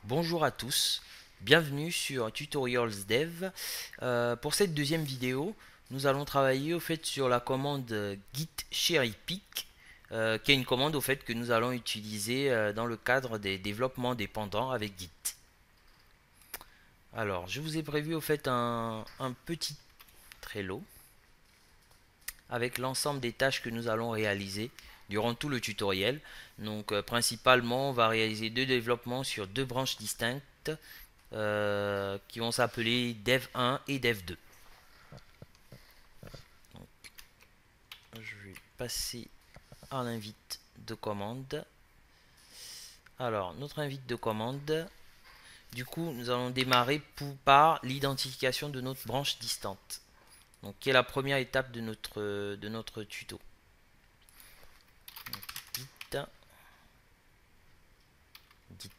Bonjour à tous, bienvenue sur Tutorials Dev. Pour cette deuxième vidéo, nous allons travailler au fait sur la commande git cherry pick, qui est une commande au fait que nous allons utiliser dans le cadre des développements dépendants avec Git. Alors, je vous ai prévu au fait un petit Trello avec l'ensemble des tâches que nous allons réaliser durant tout le tutoriel. Donc, principalement, on va réaliser deux développements sur deux branches distinctes qui vont s'appeler dev1 et dev2. Donc, je vais passer à l'invite de commande. Alors, notre invite de commande, du coup, nous allons démarrer par l'identification de notre branche distante. Donc, qui est la première étape de notre tuto. Donc, git k, git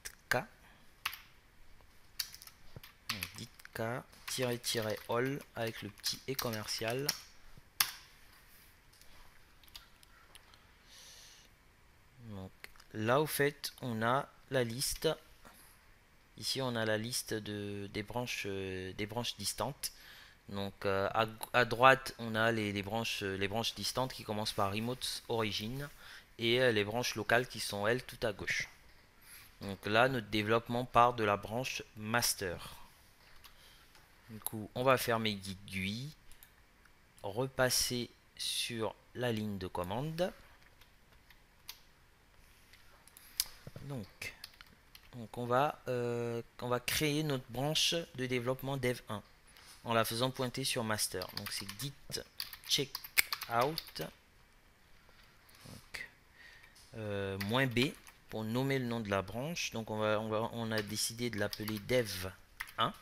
k-all avec le petit et commercial. Donc, là, au fait, on a la liste. Ici, on a la liste des branches distantes. Donc, à droite, on a les branches distantes qui commencent par remote origin et les branches locales qui sont, elles, tout à gauche. Donc là, notre développement part de la branche master. Du coup, on va fermer git GUI, repasser sur la ligne de commande. Donc, on va créer notre branche de développement dev1 en la faisant pointer sur master. Donc c'est git checkout -b pour nommer le nom de la branche. Donc on a décidé de l'appeler dev1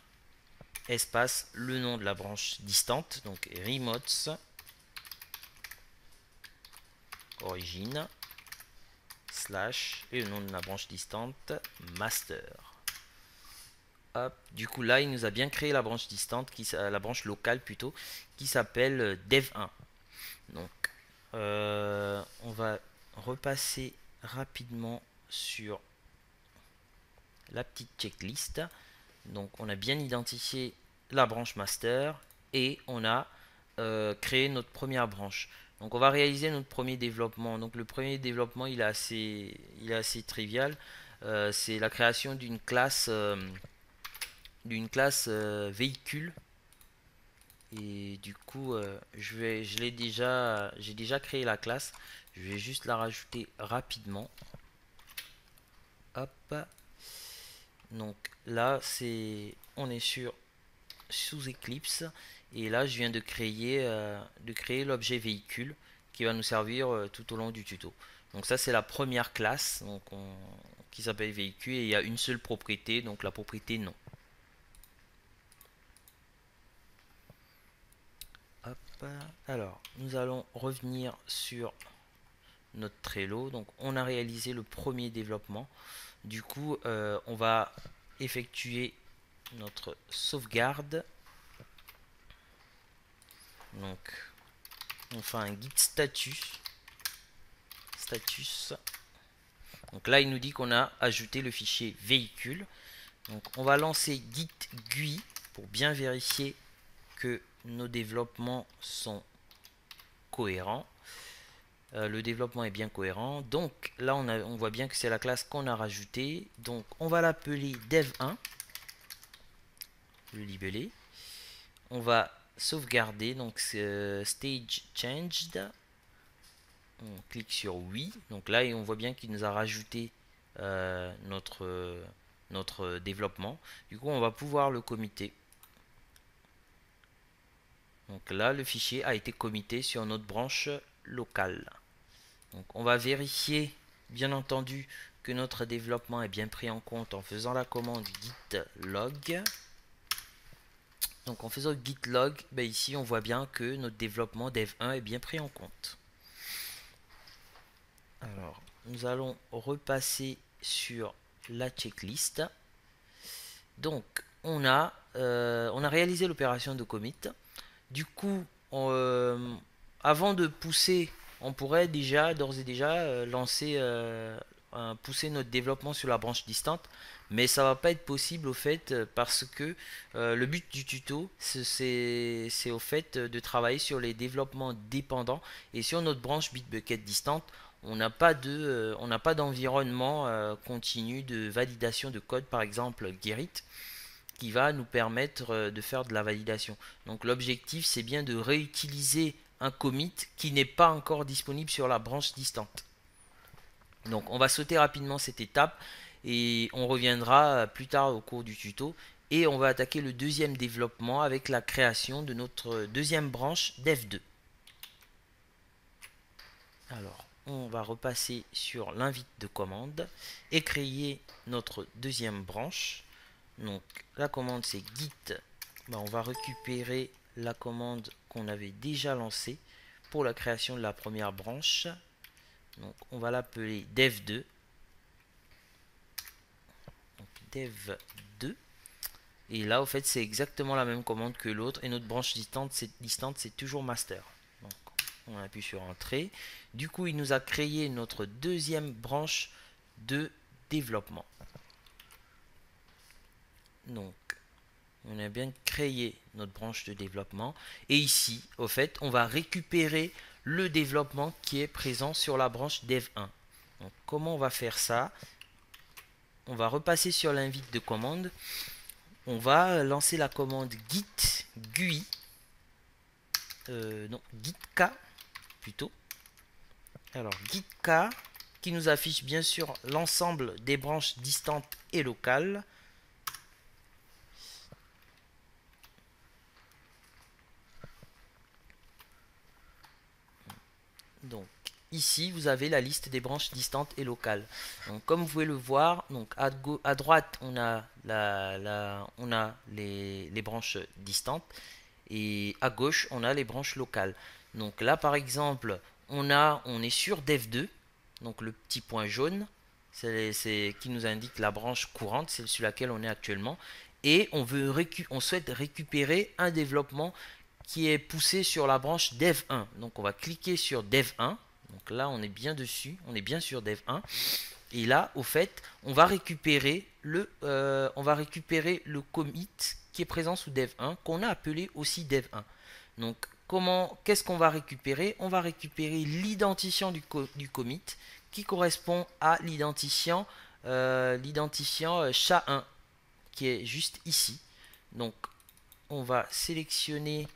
espace le nom de la branche distante, donc remote origin slash et le nom de la branche distante master. Hop. Du coup là il nous a bien créé la branche distante, la branche locale plutôt, qui s'appelle dev1. Donc on va repasser rapidement sur la petite checklist. Donc on a bien identifié la branche master et on a créé notre première branche. Donc on va réaliser notre premier développement. Donc le premier développement il est assez trivial. C'est la création d'une classe véhicule. Et du coup j'ai déjà créé la classe. Je vais juste la rajouter rapidement. Hop. Donc là on est sous Eclipse et là je viens de créer l'objet véhicule qui va nous servir tout au long du tuto. Donc ça c'est la première classe donc qui s'appelle véhicule et il y a une seule propriété, donc la propriété non. Hop. Alors nous allons revenir sur notre Trello. Donc on a réalisé le premier développement. Du coup on va effectuer notre sauvegarde. Donc on fait un git status. Donc là il nous dit qu'on a ajouté le fichier véhicule. Donc on va lancer git GUI pour bien vérifier que nos développements sont cohérents. Le développement est bien cohérent. Donc là on voit bien que c'est la classe qu'on a rajoutée. Donc on va l'appeler dev1. Le libeller. On va sauvegarder. Donc stage changed. On clique sur oui. Donc là on voit bien qu'il nous a rajouté notre développement. Du coup on va pouvoir le committer. Donc là le fichier a été committé sur notre branche locale. Donc on va vérifier bien entendu que notre développement est bien pris en compte en faisant la commande git log. Donc en faisant git log, ben ici on voit bien que notre développement dev1 est bien pris en compte. Alors nous allons repasser sur la checklist. Donc on a réalisé l'opération de commit. Du coup avant de pousser, on pourrait d'ores et déjà lancer pousser notre développement sur la branche distante, mais ça va pas être possible au fait parce que le but du tuto c'est au fait de travailler sur les développements dépendants, et sur notre branche Bitbucket distante on n'a pas d'environnement continu de validation de code, par exemple Gerrit, qui va nous permettre de faire de la validation. Donc l'objectif c'est bien de réutiliser un commit qui n'est pas encore disponible sur la branche distante. Donc on va sauter rapidement cette étape et on reviendra plus tard au cours du tuto, et on va attaquer le deuxième développement avec la création de notre deuxième branche dev2. Alors on va repasser sur l'invite de commande et créer notre deuxième branche. Donc la commande c'est git, on va récupérer la commande qu'on avait déjà lancée pour la création de la première branche. Donc on va l'appeler dev2. Donc dev2. Et là, au fait, c'est exactement la même commande que l'autre. Et notre branche distante, c'est toujours master. Donc on appuie sur entrée. Du coup, il nous a créé notre deuxième branche de développement. Donc on a bien créé notre branche de développement. Et ici, au fait, on va récupérer le développement qui est présent sur la branche dev1. Donc comment on va faire ça? On va repasser sur l'invite de commande. On va lancer la commande git GUI, non, gitk plutôt. Alors gitk qui nous affiche bien sûr l'ensemble des branches distantes et locales. Donc ici vous avez la liste des branches distantes et locales. Donc comme vous pouvez le voir, donc à droite on a les branches distantes, et à gauche on a les branches locales. Donc là par exemple on est sur dev2, donc le petit point jaune c'est qui nous indique la branche courante, c'est sur laquelle on est actuellement, et on souhaite récupérer un développement qui est poussé sur la branche dev1. Donc on va cliquer sur dev1. Donc là on est bien dessus, on est bien sur dev1. Et là au fait on va récupérer le commit qui est présent sous dev1 qu'on a appelé aussi dev1. Donc qu'est-ce qu'on va récupérer? On va récupérer l'identifiant du commit qui correspond à l'identifiant SHA-1 qui est juste ici. Donc on va sélectionner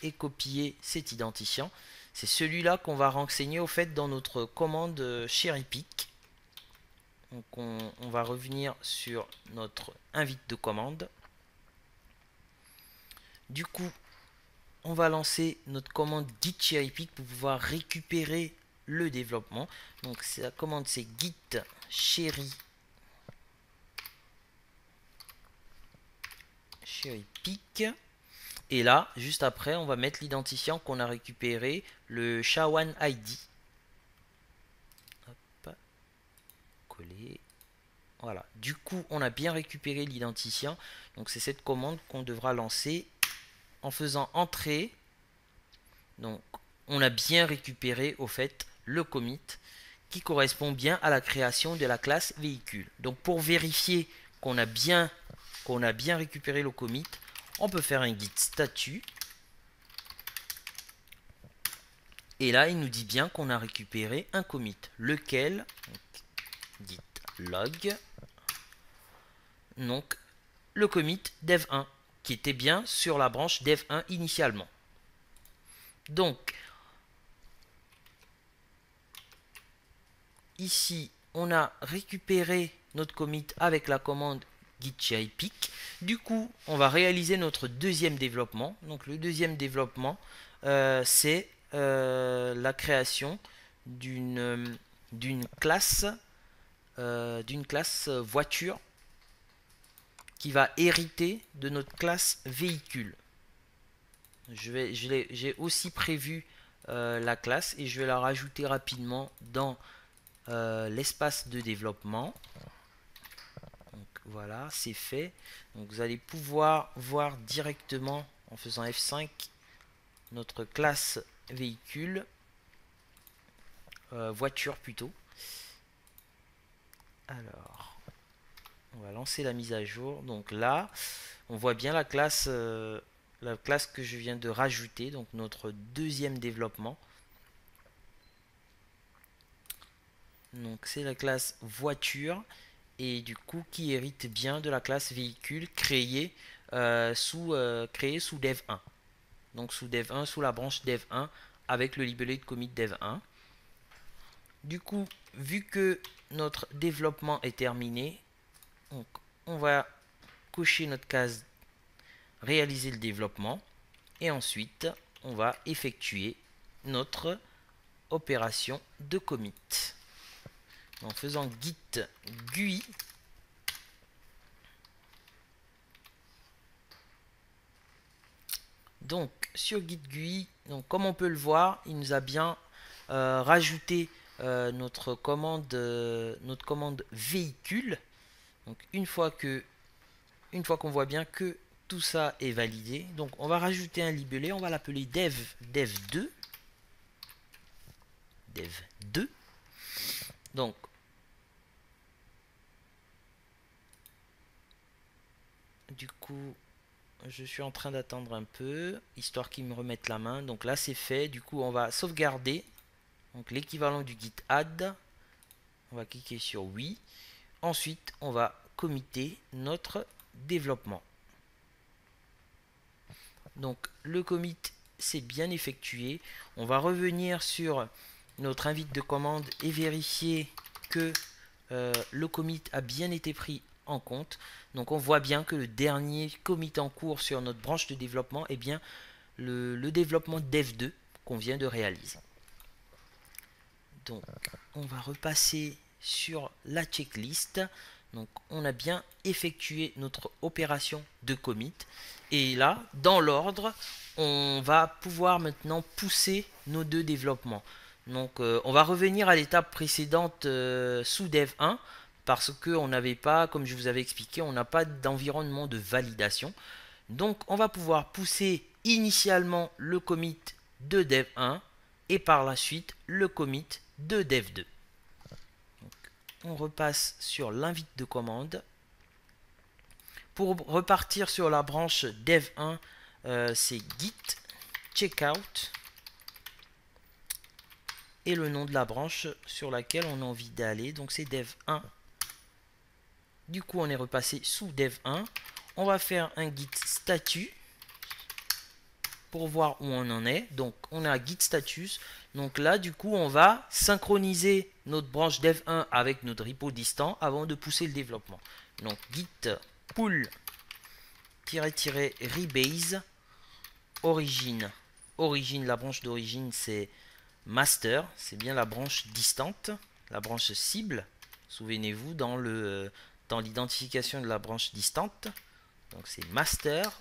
et copier cet identifiant. C'est celui-là qu'on va renseigner au fait dans notre commande cherry-pick. Donc on va revenir sur notre invite de commande. Du coup, on va lancer notre commande git cherry-pick pour pouvoir récupérer le développement. Donc la commande c'est git cherry-pick. Et là, juste après, on va mettre l'identifiant qu'on a récupéré, le SHA-1 ID. Hop, coller. Voilà. Du coup, on a bien récupéré l'identifiant. Donc, c'est cette commande qu'on devra lancer en faisant entrer. Donc, on a bien récupéré, au fait, le commit qui correspond bien à la création de la classe véhicule. Donc, pour vérifier qu'on a bien récupéré le commit, on peut faire un git statut. Et là, il nous dit bien qu'on a récupéré un commit. Lequel? Git log. Donc, le commit dev1, qui était bien sur la branche dev1 initialement. Donc, ici, on a récupéré notre commit avec la commande git cherry-pick. Du coup, on va réaliser notre deuxième développement. Donc, le deuxième développement, c'est la création d'une classe voiture qui va hériter de notre classe véhicule. J'ai aussi prévu la classe et je vais la rajouter rapidement dans l'espace de développement. Donc voilà, c'est fait. Donc vous allez pouvoir voir directement en faisant F5 notre classe véhicule, voiture plutôt. Alors, on va lancer la mise à jour. Donc là, on voit bien la classe que je viens de rajouter, donc notre deuxième développement. Donc c'est la classe voiture et du coup qui hérite bien de la classe véhicule créée sous dev 1. Donc sous dev 1, sous la branche dev 1 avec le libellé de commit dev 1. Du coup, vu que notre développement est terminé, donc on va cocher notre case réaliser le développement et ensuite on va effectuer notre opération de commit en faisant git GUI donc sur git GUI. Donc comme on peut le voir, il nous a bien rajouté notre commande véhicule. Donc une fois qu'on voit bien que tout ça est validé, donc on va rajouter un libellé, on va l'appeler dev2. Donc du coup je suis en train d'attendre un peu histoire qu'ils me remettent la main. Donc là c'est fait. Du coup on va sauvegarder, donc l'équivalent du git add. On va cliquer sur oui. Ensuite on va committer notre développement. Donc le commit c'est bien effectué. On va revenir sur notre invite de commande et vérifier que le commit a bien été pris en compte. Donc on voit bien que le dernier commit en cours sur notre branche de développement est bien le développement dev2 qu'on vient de réaliser. Donc on va repasser sur la checklist. Donc on a bien effectué notre opération de commit. Et là, dans l'ordre, on va pouvoir maintenant pousser nos deux développements. Donc on va revenir à l'étape précédente sous dev 1 parce qu'on n'avait pas, comme je vous avais expliqué, on n'a pas d'environnement de validation. Donc on va pouvoir pousser initialement le commit de dev 1 et par la suite le commit de dev 2. Donc, on repasse sur l'invite de commande. Pour repartir sur la branche dev 1, c'est git checkout et le nom de la branche sur laquelle on a envie d'aller, donc c'est dev 1. Du coup on est repassé sous dev 1. On va faire un git statut pour voir où on en est. Donc on a git status. Donc là du coup on va synchroniser notre branche dev 1 avec notre repo distant avant de pousser le développement. Donc git pull rebase origine. Origine, la branche d'origine c'est master, c'est bien la branche distante, la branche cible. Souvenez-vous dans l'identification de la branche distante. Donc c'est master.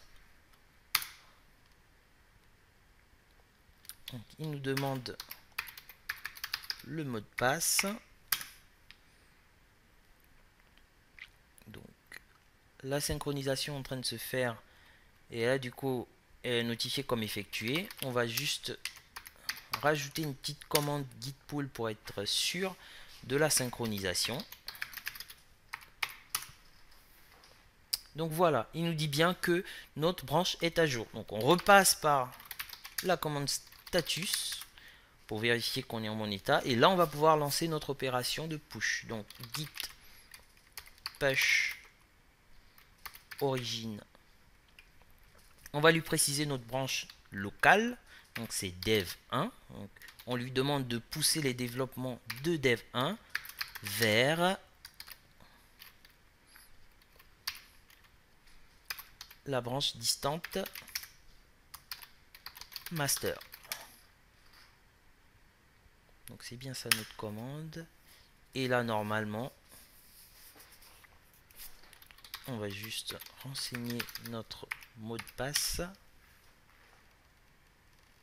Donc, il nous demande le mot de passe. Donc la synchronisation est en train de se faire et là du coup elle est notifiée comme effectuée. On va juste rajouter une petite commande git pull pour être sûr de la synchronisation. Donc voilà, il nous dit bien que notre branche est à jour. Donc on repasse par la commande status pour vérifier qu'on est en bon état. Et là, on va pouvoir lancer notre opération de push. Donc git push origine. On va lui préciser notre branche locale. Donc c'est dev 1. Donc, on lui demande de pousser les développements de dev 1 vers la branche distante master. Donc c'est bien ça notre commande. Et là normalement, on va juste renseigner notre mot de passe.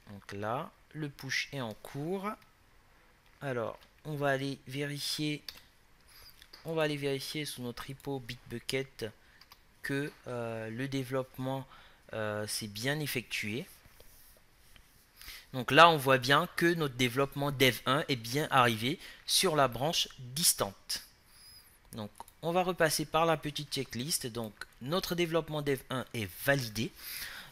Donc là, le push est en cours. Alors, on va aller vérifier sous notre repo Bitbucket que le développement s'est bien effectué. Donc là, on voit bien que notre développement dev 1 est bien arrivé sur la branche distante. Donc on va repasser par la petite checklist. Donc notre développement dev 1 est validé.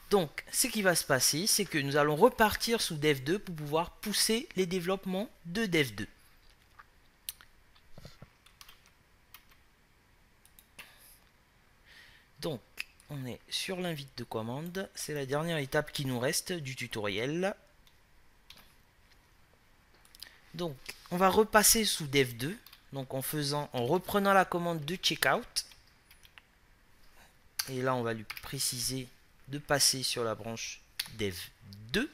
Donc ce qui va se passer, c'est que nous allons repartir sous dev 2 pour pouvoir pousser les développements de dev 2. Donc on est sur l'invite de commande. C'est la dernière étape qui nous reste du tutoriel. Donc on va repasser sous dev 2. Donc en reprenant la commande de checkout. Et là on va lui préciser de passer sur la branche dev 2.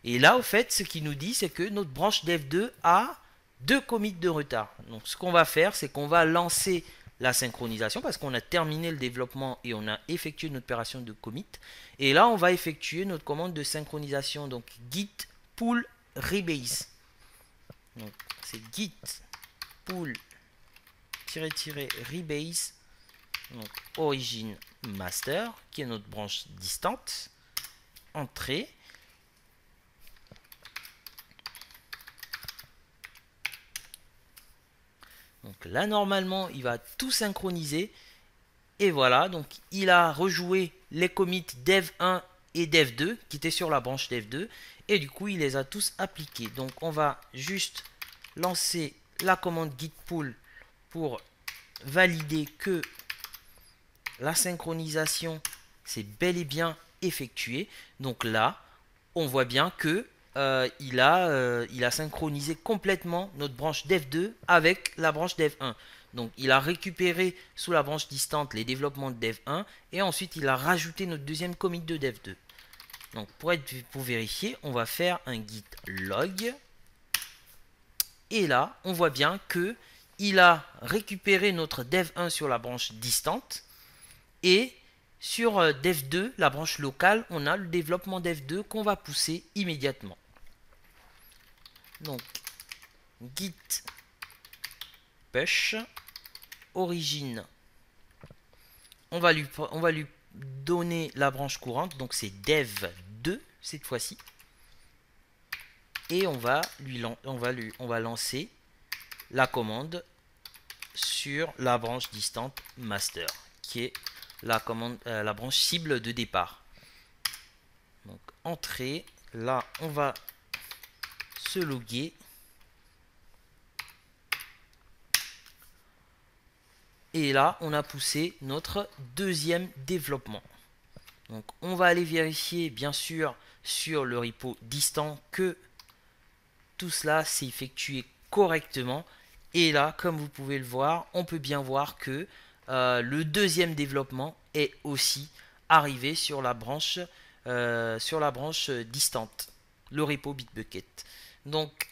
Et là, au fait, ce qu'il nous dit, c'est que notre branche dev 2 a 2 commits de retard. Donc, ce qu'on va faire, c'est qu'on va lancer la synchronisation parce qu'on a terminé le développement et on a effectué une opération de commit. Et là, on va effectuer notre commande de synchronisation. Donc, git pull rebase. Donc, c'est git pull rebase. Donc, origine master, qui est notre branche distante. Entrée. Donc là, normalement, il va tout synchroniser. Et voilà, donc il a rejoué les commits dev1 et dev2 qui étaient sur la branche dev2. Et du coup, il les a tous appliqués. Donc on va juste lancer la commande git pull pour valider que la synchronisation s'est bel et bien effectuée. Donc là, on voit bien que il a synchronisé complètement notre branche dev2 avec la branche dev1. Donc il a récupéré sous la branche distante les développements de dev1 et ensuite il a rajouté notre deuxième commit de dev2. Donc pour vérifier, on va faire un git log. Et là, on voit bien que il a récupéré notre dev1 sur la branche distante et sur dev2, la branche locale, on a le développement dev2 qu'on va pousser immédiatement. Donc, git push origine. On va lui donner la branche courante, donc c'est dev2 cette fois-ci. Et on va lancer la commande sur la branche distante master, qui est la branche cible de départ. Donc entrée, là on va se loguer. Et là on a poussé notre deuxième développement. Donc on va aller vérifier bien sûr sur le repo distant que tout cela s'est effectué correctement. Et là, comme vous pouvez le voir, on peut bien voir que le deuxième développement est aussi arrivé sur la branche distante, le repo Bitbucket. Donc,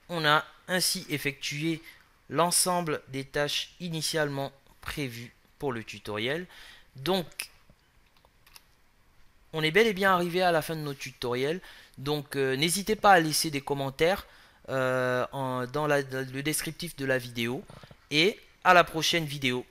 on a ainsi effectué l'ensemble des tâches initialement prévues pour le tutoriel. Donc, on est bel et bien arrivé à la fin de notre tutoriel. Donc, n'hésitez pas à laisser des commentaires dans le descriptif de la vidéo. Et à la prochaine vidéo.